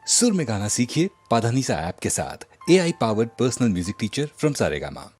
सुर में गाना सीखिए पाधानीसा ऐप के साथ। AI powered personal music teacher from Saregama.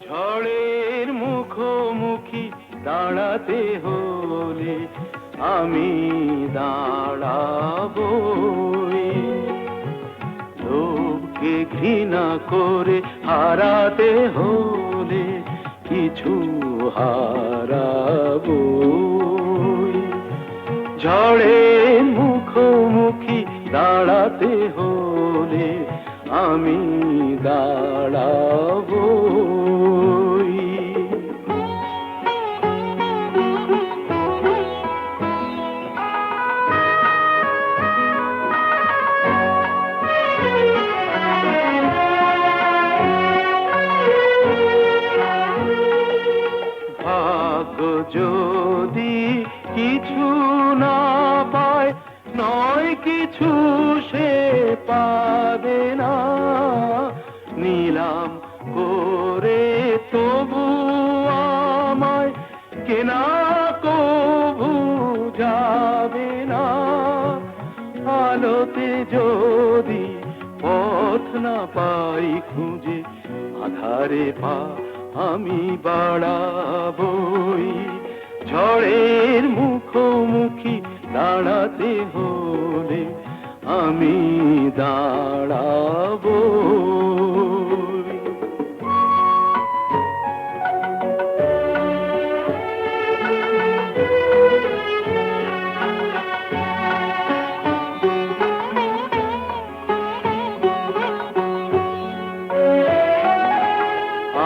ঝড়ের মুখোমুখি দাঁড়াতে হলে আমি দাঁড়াবই, লোককে ঘৃণা করে হারাতে হলে কিছু হারাবই। ঝড়ের মুখোমুখি দাঁড়াতে হলে আমি দাঁড়াবই। ভাগ্য যদি কিছু না পায়, নয় কিছু সে পাবে না, নিলাম করে তবু আমায় কেনা কবু যাবে না। আলোতে যদি পথ না পাই খুঁজে, আধারে পা আমি বাড়াবই। ঝড়ের মুখোমুখি দাঁড়াতে হলে আমি দাঁড়াবই।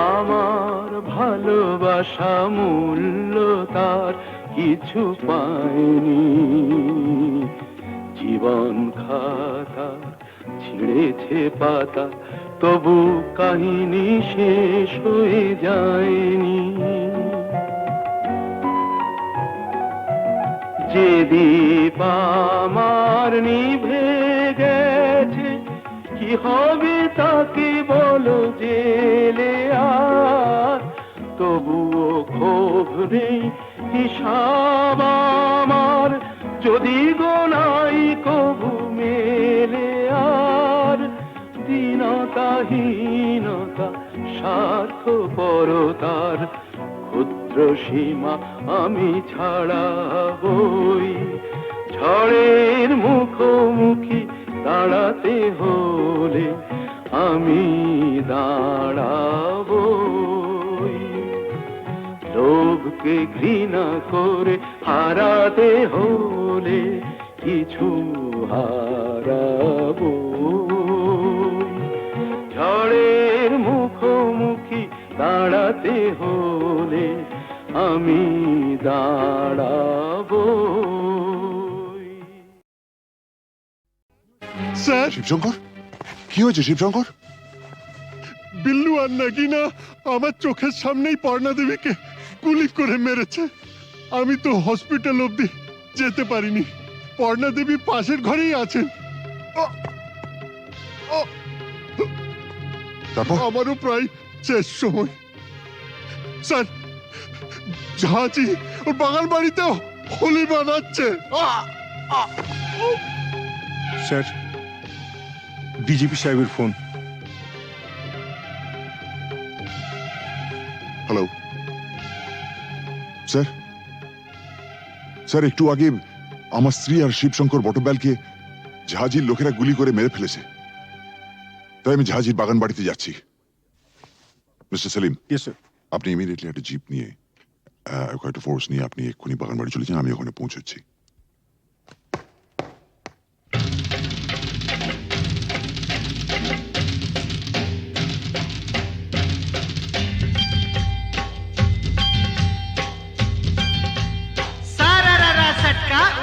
আমার ভালোবাসা মূল্য তার কিছু পায়নি, জীবন খাতা ছিঁড়েছে পাতা, তবু কাহিনী শেষ হয়ে যায়নি। যে দীপ আমার নিভে গেছে, কি হবে তাকে বলো জেলে আর, তবুও ক্ষোভ নেই হিসাব আমার, যদি গোনাই কবু মেলে আর। দীনতাহীনতা স্বার্থপরতার ক্ষুদ্র সীমা আমি ছাড়াবই। ঝড়ের মুখোমুখি দাঁড়াতে হলে আমি দাঁড়াবই, লোভকে ঘৃণা করে হারাতে হলে কিছু হারাবই। ঝড়ের মুখোমুখি দাঁড়াতে হলে আমি দাঁড়াবই। স্যার, শিবশঙ্কর, কি হয়েছে শিবশঙ্কর? বিল্লু আর নাগিনা আমার চোখের সামনেই পর্ণা দেবীকে গুলি করে মেরেছে। আমি তো হসপিটাল অবধি যেতে পারিনি। পর্ণা দেবী পাশের ঘরেই আছেন। তারপর? আমারও প্রায় শেষ সময়। স্যার, ঝাঁচি ওর বাগান বাড়িতেও হোলি বানাচ্ছে। স্যার, ডিজিপি সাহেবের ফোন। হ্যালো স্যার, স্যার একটু আগে আমার স্ত্রী আর শিবশঙ্কর বটব্যালকে ঝাঁঝির লোকেরা গুলি করে মেরে ফেলেছে, তাই আমি ঝাঁঝির বাগান বাড়িতে যাচ্ছি। Mister Selim, yes sir. আপনি ইমিডিয়েটলি একটা জিপ নিয়ে কয়েকটা ফোর্স নিয়ে আপনি এক্ষুনি বাগান বাড়ি চলে যান, আমি ওখানে পৌঁছচ্ছি।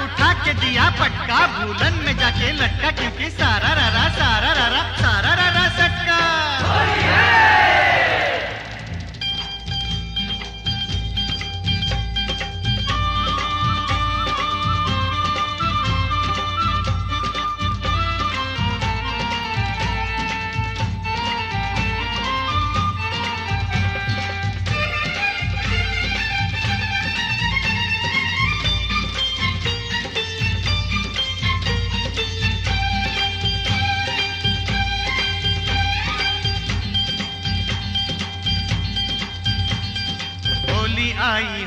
उठा के दिया पटका, भूलन में जाके लटका, क्योंकि सारा ररा सटका।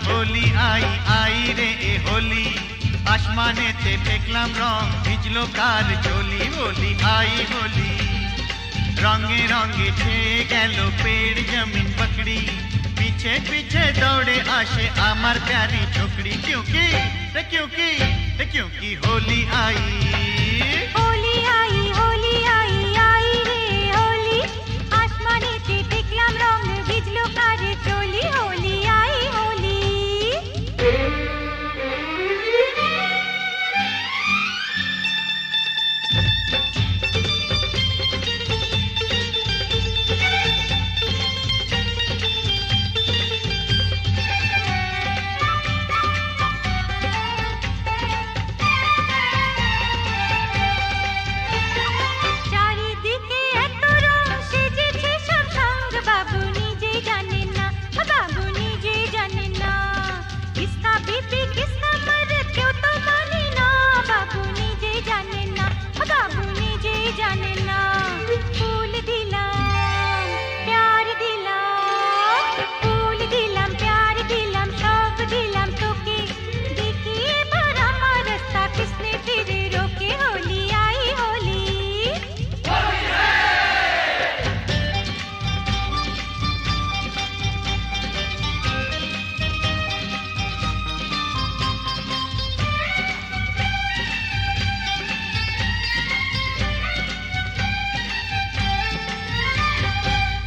হোলি আই রে এ হোলি আসমানেতে দেখলাম রং ভিজলো কার চলি হোলি আই হোলি रंगे रंगे छे गैलो पेड़ जमीन पकड़ी पीछे पीछे दौड़े आशे आमार प्यारी छोकरी क्योंकि होली आई होली आई आई रे होली आसमानेते देखलाम रंग भिजलो कार चली होली आई होली চারিদিকে এত রং সেজেছে সব সঙ্গ বাবু নিজেই জানেন না কিসকা বিপি কিসকা মরদ কেউ তো মানে না বাবু নিজেই জানেন না ফুল দিলাম প্যার দিলাম সব দিলাম তোকে দেখি এবার আমার রাস্তা কিসনে ফিরে রোকে হোলি আই হোলি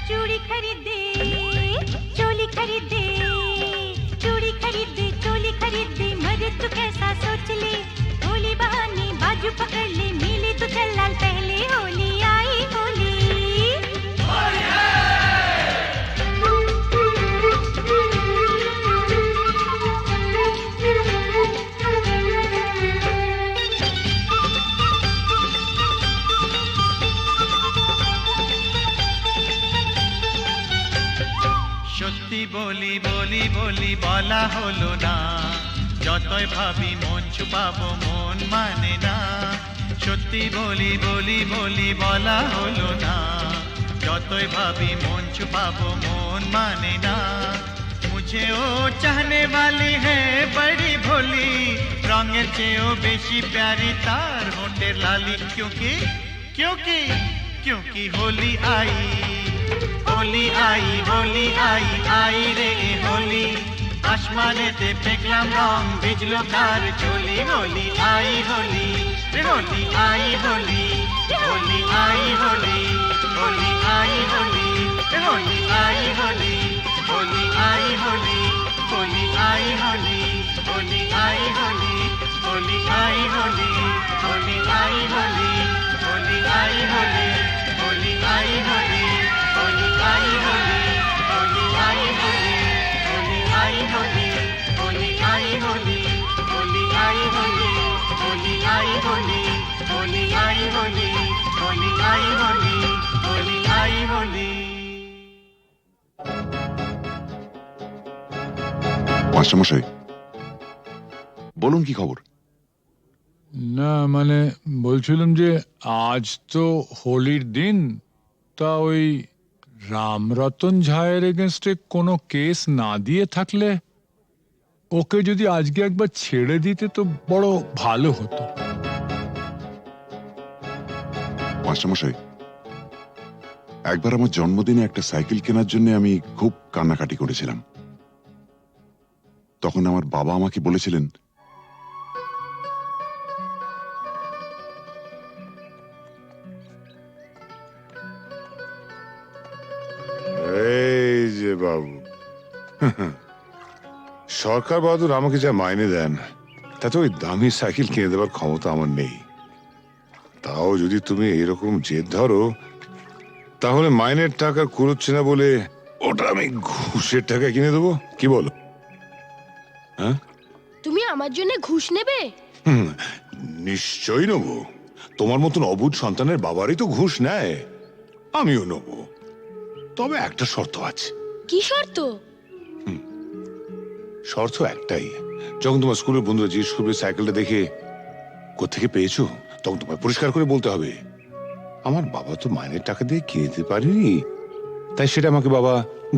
चूड़ी खरीदे चोली खरीदे मरे तू कैसा सोच ले होली बहाने बाजू पकड़ ले मिले तो चल लाल पहले होली आई होली সত্যি বলি বলা হলো না যতই ভাবি মন ছুপাবো মন মানে না সত্যি বলি বলা হলো না যতই ভাবি মন ছুপাবো মন মানে না मुझे ओ चाहने वाली है बड़ी भोली रंगेर चेयो बेशी प्यारी तार होठेर लाली क्योंकि होली आई रे ए होली आसमानेते देखलाम रंग भिजलो तार चली होली आई होली रे होली आई होली होली आई होली होली आई होली रे होली आई होली होली आई होली होली आई होली होली आई होली होली आई होली होली आई होली होली आई होली होली आई होली होली आई होली होली आई होली होली आई होली होली आई होली होली आई होली होली आई होली होली आई होली होली आई होली होली आई होली মাস্টারমশাই বলুন কি খবর? না মানে বলছিলাম যে আজ তো হোলির দিন তা ওই রামরতন ঝায়ের এগেনস্টে কোনো কেস না দিয়ে থাকলে ওকে যদি আজকে একবার ছেড়ে দিতে তো বড় ভালো হতো। মাস্টারমশাই একবার আমার জন্মদিনে একটা সাইকেল কেনার জন্য আমি খুব কান্নাকাটি করেছিলাম। তখন আমার বাবা আমাকে বলেছিলেন এই যে বাবু সরকার বাহাদুর আমাকে যা মাইনে দেন তাতে ওই দামি সাইকেল কিনে দেবার ক্ষমতা আমার নেই। তাও যদি তুমি এরকম জেদ ধরো তাহলে মাইনের টাকা কুড়োচ্ছে না বলে ওটা আমি ঘুষের টাকা কিনে দেবো, কি বলো? হ্যাঁ তুমি আমার জন্য ঘুষ নেবে? নিশ্চয়ই নেবো। তোমার মতন অবুঝ সন্তানের বাবারই তো ঘুষ নেয়, আমিও নেবো। তবে একটা শর্ত আছে। কি শর্ত? শর্ত একটাই, যখন তোমার স্কুলের বন্ধুরা জিজ্ঞেস করবে সাইকেলটা দেখে কোত্থেকে পেয়েছো, তখন তোমায় পরিষ্কার করে বলতে হবে আমার বাবা তো মাইনের টাকা দিয়ে কিনে দিতে পারেনি, তাই সেটা আমাকে বাবা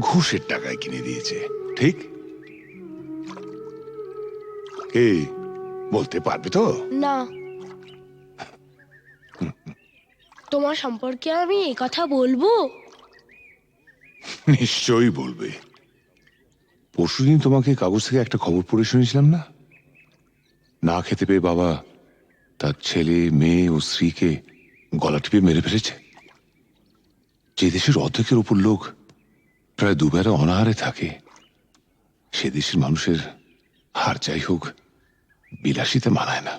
ঘুষের টাকায় কিনে দিয়েছে। ঠিক? কি বলতে পারবে তো? না, তোমার সম্পর্কে আমি এই কথা বলবো? নিশ্চয়ই বলবে। পরশুদিন তোমাকে কাগজ থেকে একটা খবর পড়ে শুনেছিলাম না? না খেতে পেয়ে বাবা তার ছেলে, মেয়ে ও স্ত্রীকে গলা টিপে মেরে ফেলেছে। যে দেশের অর্ধেকের উপর লোক প্রায় দুবেলা অনাহারে থাকে, সে দেশের মানুষের হার যাই হোক বিলাসিতে মানায় না।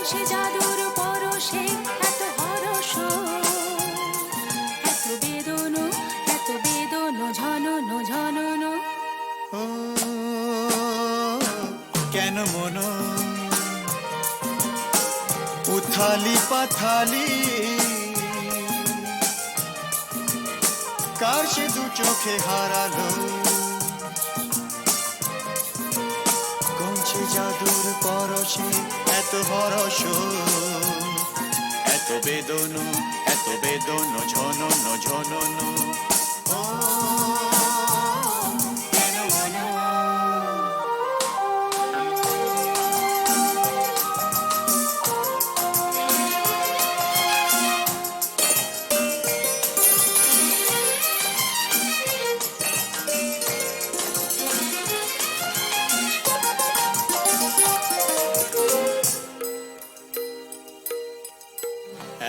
সে জাদুর পরশে এত হরস, এত বেদনো ঝনন ঝনন। ও কেন মন উথালি পাথালি, কার সে দু চোখে হারালো, কোন সে জাদুর পরশে এত হরস, এত বেদনো ঝনন ঝনন। ও কেন মন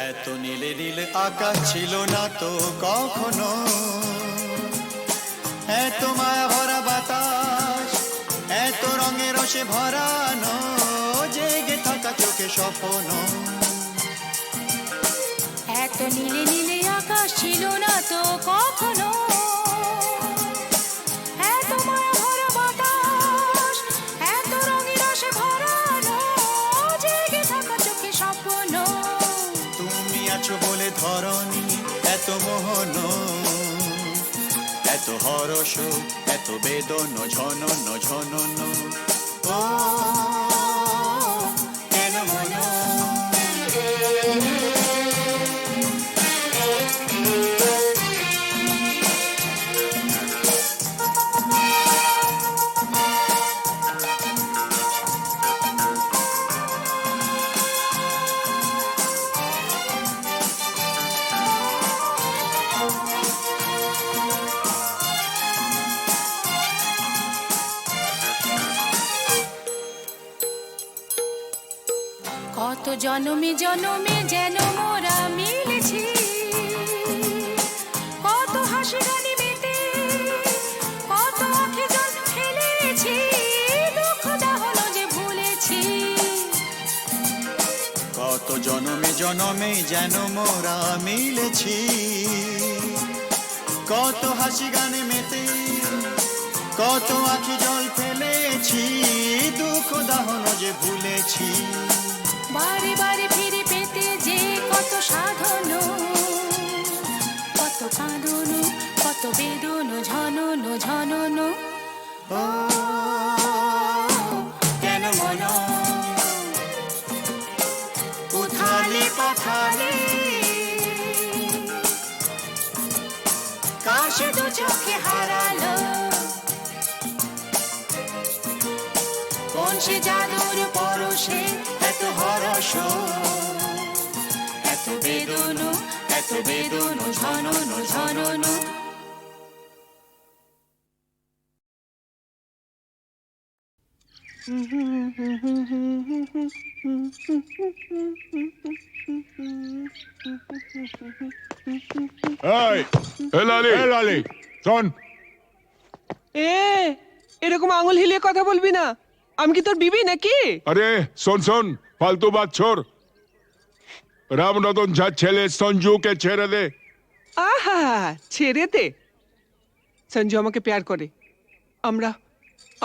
এত নীলে নীলে আকাশ ছিল না তো কখনো, এত মায়া ভরা বাতাস, এত রঙে রসে ভরানো, জেগে থাকা চোখে স্বপ্ন। এত নীলে নীলে আকাশ ছিল না তো কখনো, এত মায়া ভরা বাতাস, এত রঙে রসে ভরানো, জেগে থাকা চোখে স্বপ্ন। তুমি আছো বলে ধরনি এত মোহন, এত হরস, এত বেদন ঝনন ঝনন। ও কেন মন কত জনমে জনমে যেন মোরা মিলেছি, কত হাসি গানি মেতে, কত আঁখি জল ফেলেছি, দুঃখ দাহন যে ভুলেছি। কত জনমে জনমে যেন মোরা মিলেছি, কত হাসি গানে মেতে, কত আঁখি জল ফেলেছি, দুঃখ দাহন যে ভুলেছি। বারে বারে ফিরে পেতে যে কত সাধন, কত কাঁদন, কত বেদন ঝনন ঝনন। ও কেন মন উথালি পাথালি, কার সে দু চোখে হারালো, কোন সে জাদুর পরশে এত হরস, এত বেদনো ঝনন ঝনন। লালি শোন, এরকম আঙুল হিলিয়ে কথা বলবি না, আমি কি তোর বিবি নাকি? আরে শোন শোন, ফালতু বাত ছোড়। রামরতন ঝা ছেলে সঞ্জুকে ছেড়ে দে। আহা, ছেড়ে দে। সঞ্জু আমাকে প্যার করে, আমরা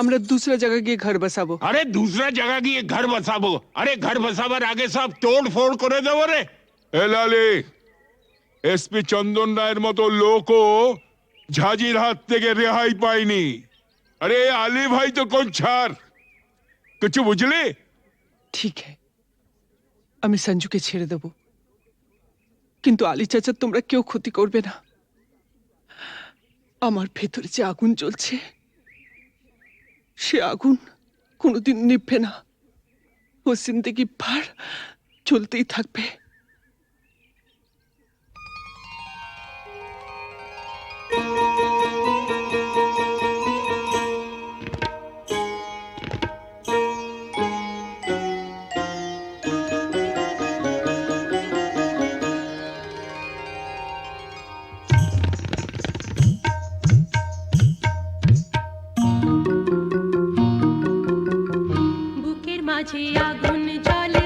আমরা दूसरा जगह গিয়ে ঘর বসাবো। আরে दूसरा जगह গিয়ে ঘর বসাবো? আরে ঘর বসাবার আগে সব তোড় ফোড় করে দেবো রে। এ লালি, এসপি চন্দন রায়ের মতো লোকও ঝাঁঝির হাত থেকে রেহাই পায়নি। আরে আলী ভাই তো কোন ছাড়, কিছু বুঝলি? ঠিক হ্যাঁ, আমি সঞ্জুকে ছেড়ে দেব, কিন্তু আলী চাচা তোমরা কেউ ক্ষতি করবে না। আমার ভেতরে যে আগুন জ্বলছে, সে আগুন কোনোদিন নিভবে না, ও জিন্দেগি ভর চলতেই থাকবে। বুকের মাঝে আগুন জ্বলে,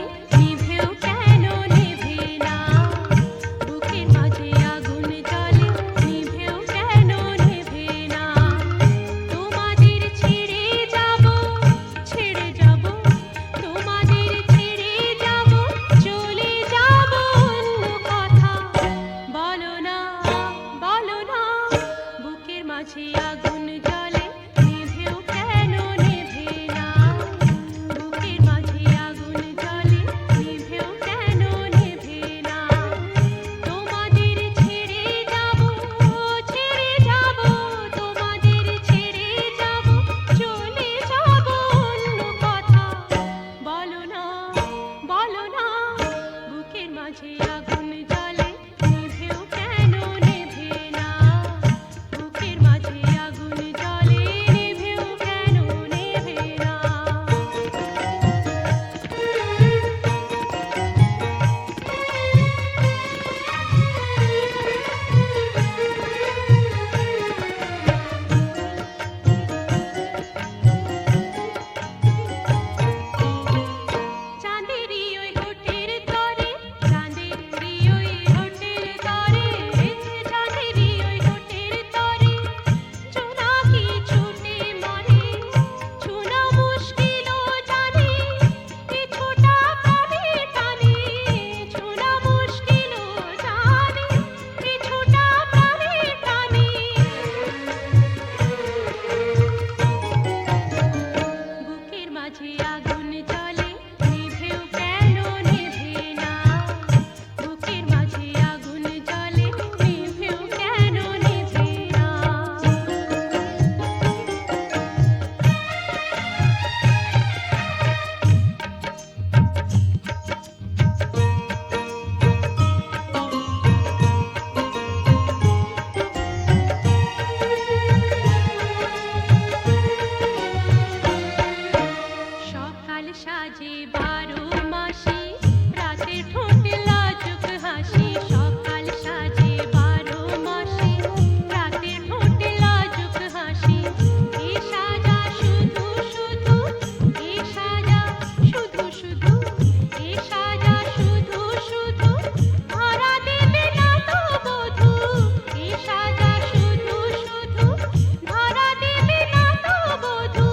মাঝে আগুন জ্বলে নিভেও কেন নেভে না বুকের মাঝে আগুন জ্বলে নিভেও কেন নেভে না চাঁদেরই ওই হোটেল তরে চাঁদেরই ওই হোটেল তরে চাঁদেরই ওই হোটেল তরে জোনাকি ছুটে মরে ছোনা মুশকিল জানে এ ছোটা প্রাণের টানে ছোনা মুশকিল জানে এ ছোটা প্রাণের টানে বুকের মাঝে আগুন জ্বলে নিভেও কেন নেভে না বুকের মাঝে আগুন জ্বলে নিভেও কেন নেভে না সকাল সাজে 12 মাসি রাতে ঠোঁটে লাজুক হাসি সকাল সাজে 12 মাসি রাতে ঠোঁটে লাজুক হাসি এ সাজা শুধু শুধু এ সাজা শুধু শুধু এ সাজা শুধু শুধু ধরা দেবে না তো বধূ এ সাজা শুধু শুধু ধরা দেবে না তো বধূ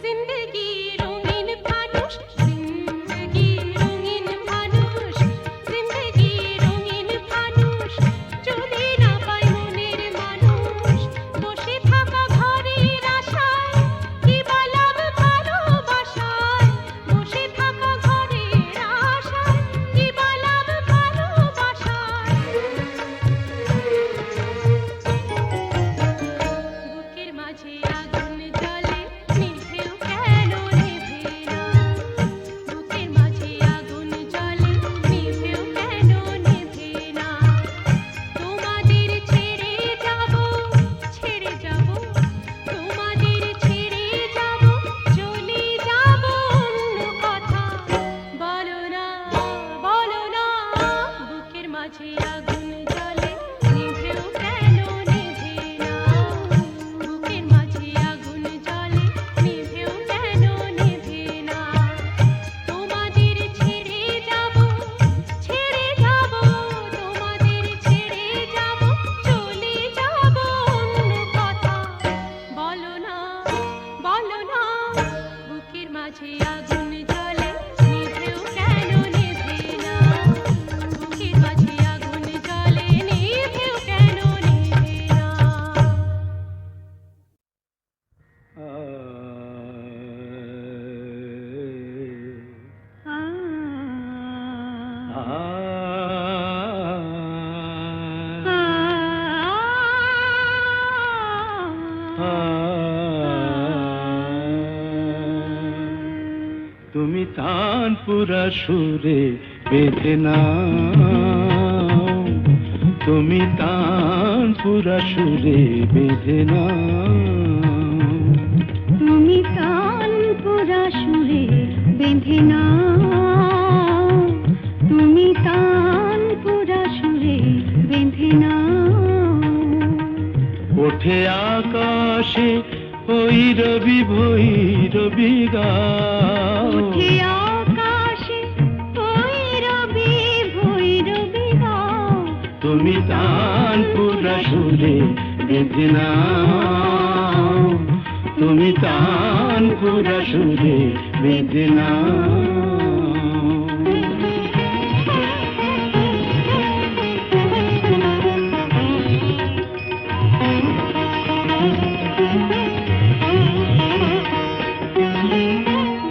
জিন্দগি রঙিন ফানুষ জিন্দগি রঙিন ফানুষ জিন্দগি রঙিন ফানুষ যদি না পায় মনের মানুষ বসে থাকা ঘরের আশায় কি বালাব ভালোবাসায় বসে থাকা ঘরের আশায় কি বালাব ভালোবাসায় বুকের মাঝে আগুন জ্বলে নিভেও কেন নেভে না বুকের মাঝে আগুন জ্বলে নিভেও কেন নেভে না তোমাদের ছেড়ে যাব তোমাদের ছেড়ে যাব চলে যাব অন্য কথা বলো না বুকের মাঝে আগুন জ্বলে নিভেও কেন নেভে না বুকের মাঝে আগুন জ্বলে নিভেও কেন নেভে না তোমাদের ছেড়ে যাব তোমাদের ছেড়ে যাব চলে যাব অন্য কথা বলো না বুকের মাঝে আগুন জ্বলে নিভেও কেন নেভে না বুকের মাঝে আগুন জ্বলে নিভেও কেন নেভে না তুমি তানপুরা সুরে বেঁধে নাও তুমি তানপুরা সুরে বেঁধে নাও তুমি তানপুরা সুরে বেঁধে নাও তুমি তানপুরা সুরে বেঁধে নাও ওঠে আকাশে ওই রবি ভৈরবী গাও উঠে আকাশে ভৈরবী গাও তুমি তানপুরা সুরে বেঁধে নাও তুমি তানপুরা সুরে বেঁধে নাও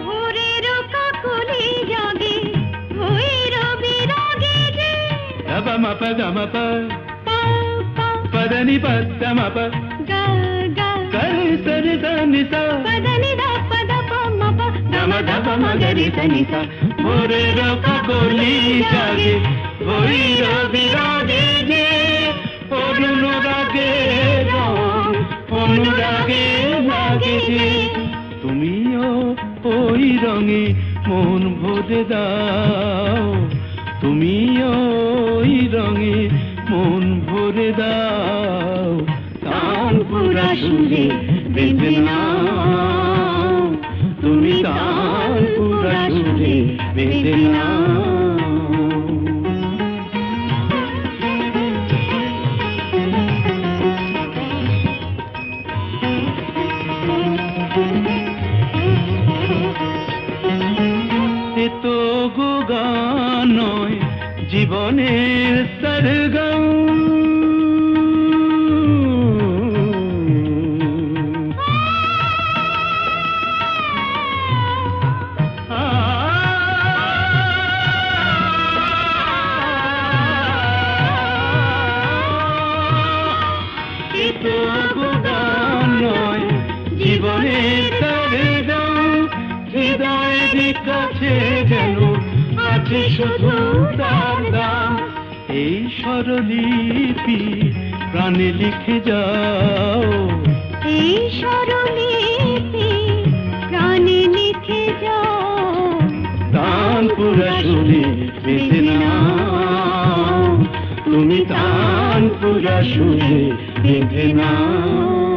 ভোরের কাকলি জাগে ভৈরবী রাগে যে మప గమ పదని పద్ద మప గ గ గరి సరి దని స పదని ద పద ప మ ప ద গামা ধাপা মাগারি সানিসা ভোরের কাকলি জাগে ভৈরবী রাগে যে অনুরাগে রং অনুরাগে লাগে যে তুমিও ওই রঙে মন ভরে দাও তুমিও ওই রঙে মন ভরে দাও তানপুরা সুরে বেঁধে নাও তুমি তানপুরা সুরে বেঁধে নাও এ তো গো গান নয় জীবনের সরগম এ তো গো গান নয় জীবনের সরগম হৃদয়ের কাছে যেন আছে শুধু তার দাম এই স্বরলিপি প্রাণে লিখে যাও এই স্বরলিপি প্রাণে লিখে যাও তানপুরা সুরে বেঁধে নাও তুমি তানপুরা সুরে বেঁধে নাও